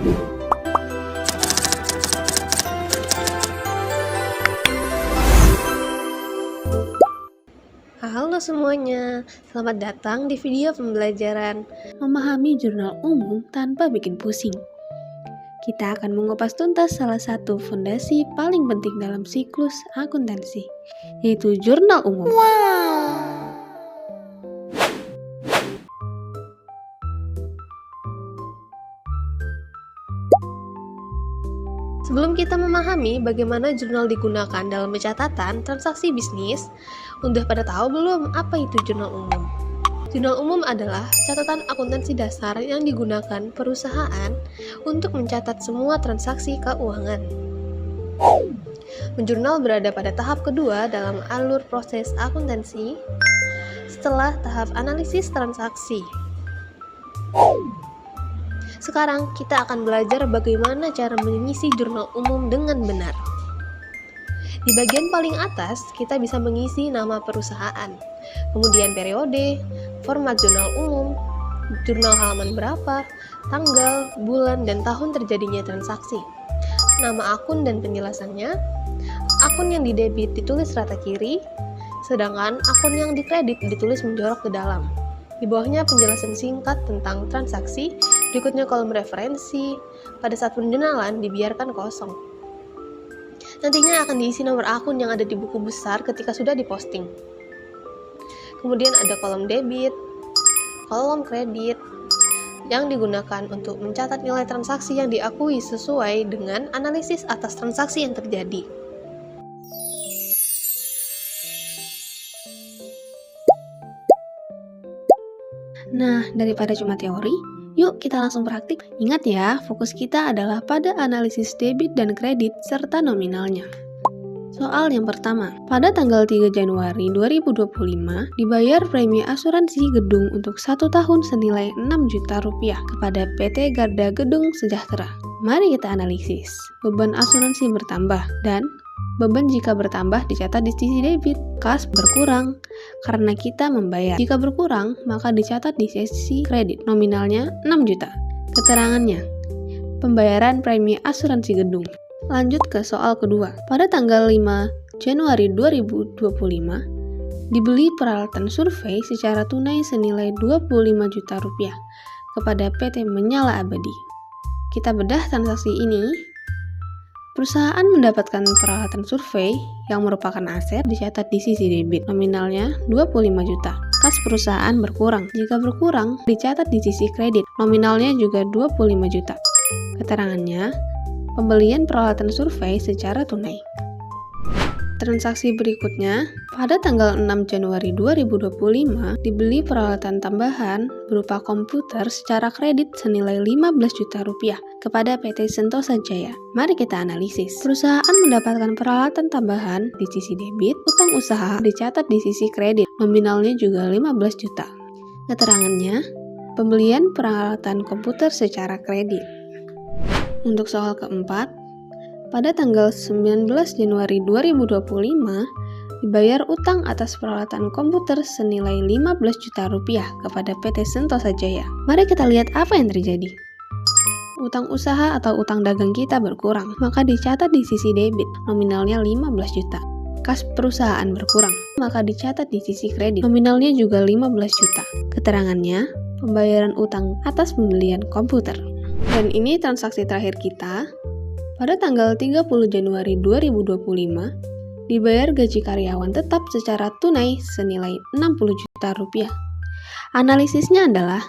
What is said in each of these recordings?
Halo semuanya, selamat datang di video pembelajaran Memahami jurnal umum tanpa bikin pusing. Kita akan mengupas tuntas salah satu fondasi paling penting dalam siklus akuntansi, yaitu jurnal umum. Sebelum kita memahami bagaimana jurnal digunakan dalam pencatatan transaksi bisnis, udah pada tahu belum apa itu jurnal umum? Jurnal umum adalah catatan akuntansi dasar yang digunakan perusahaan untuk mencatat semua transaksi keuangan. Menjurnal berada pada tahap kedua dalam alur proses akuntansi setelah tahap analisis transaksi. Sekarang kita akan belajar bagaimana cara mengisi jurnal umum dengan benar. Di bagian paling atas, kita bisa mengisi nama perusahaan, kemudian periode, format jurnal umum, jurnal halaman berapa, tanggal, bulan, dan tahun terjadinya transaksi, nama akun dan penjelasannya, akun yang didebit ditulis rata kiri, sedangkan akun yang dikredit ditulis menjorok ke dalam. Di bawahnya penjelasan singkat tentang transaksi, berikutnya kolom referensi. Pada saat penjournalan dibiarkan kosong. Nantinya akan diisi nomor akun yang ada di buku besar ketika sudah diposting. Kemudian ada kolom debit, kolom kredit, yang digunakan untuk mencatat nilai transaksi yang diakui sesuai dengan analisis atas transaksi yang terjadi. Nah, daripada cuma teori, yuk kita langsung praktik. Ingat ya, fokus kita adalah pada analisis debit dan kredit serta nominalnya. Soal yang pertama, pada tanggal 3 Januari 2025, dibayar premi asuransi gedung untuk 1 tahun senilai 6 juta rupiah kepada PT Garda Gedung Sejahtera. Mari kita analisis. Beban asuransi bertambah dan beban jika bertambah dicatat di sisi debit. Kas berkurang karena kita membayar. Jika berkurang, maka dicatat di sisi kredit. Nominalnya 6 juta. Keterangannya, pembayaran premi asuransi gedung. Lanjut ke soal kedua. Pada tanggal 5 Januari 2025, dibeli peralatan survei secara tunai senilai 25 juta rupiah kepada PT Menyala Abadi. Kita bedah transaksi ini. Perusahaan mendapatkan peralatan survei yang merupakan aset dicatat di sisi debit, nominalnya 25 juta. Kas perusahaan berkurang. Jika berkurang, dicatat di sisi kredit, nominalnya juga 25 juta. Keterangannya, pembelian peralatan survei secara tunai. Transaksi berikutnya, pada tanggal 6 Januari 2025, dibeli peralatan tambahan berupa komputer secara kredit senilai 15 juta rupiah kepada PT Sentosa Jaya. Mari kita analisis. Perusahaan mendapatkan peralatan tambahan di sisi debit, utang usaha dicatat di sisi kredit, nominalnya juga 15 juta. Keterangannya, pembelian peralatan komputer secara kredit. Untuk soal keempat, pada tanggal 19 Januari 2025, dibayar utang atas peralatan komputer senilai 15 juta rupiah kepada PT Sentosa Jaya. Mari kita lihat apa yang terjadi. Utang usaha atau utang dagang kita berkurang, maka dicatat di sisi debit, nominalnya 15 juta. Kas perusahaan berkurang, maka dicatat di sisi kredit, nominalnya juga 15 juta. Keterangannya, pembayaran utang atas pembelian komputer. Dan ini transaksi terakhir kita. Pada tanggal 30 Januari 2025, dibayar gaji karyawan tetap secara tunai senilai 60 juta rupiah. Analisisnya adalah,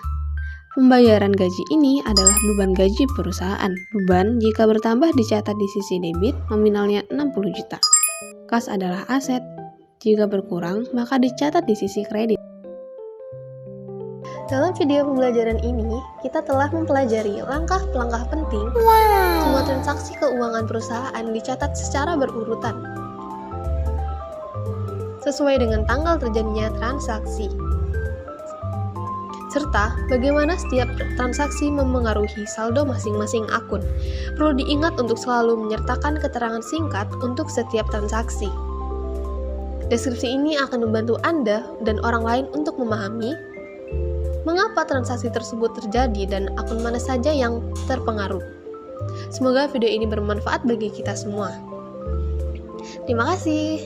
pembayaran gaji ini adalah beban gaji perusahaan. Beban jika bertambah dicatat di sisi debit, nominalnya 60 juta. Kas adalah aset. Jika berkurang, maka dicatat di sisi kredit. Dalam video pembelajaran ini, kita telah mempelajari langkah-langkah penting. Semua transaksi keuangan perusahaan dicatat secara berurutan, sesuai dengan tanggal terjadinya transaksi. Serta bagaimana setiap transaksi memengaruhi saldo masing-masing akun. Perlu diingat untuk selalu menyertakan keterangan singkat untuk setiap transaksi. Deskripsi ini akan membantu Anda dan orang lain untuk memahami mengapa transaksi tersebut terjadi dan akun mana saja yang terpengaruh. Semoga video ini bermanfaat bagi kita semua. Terima kasih.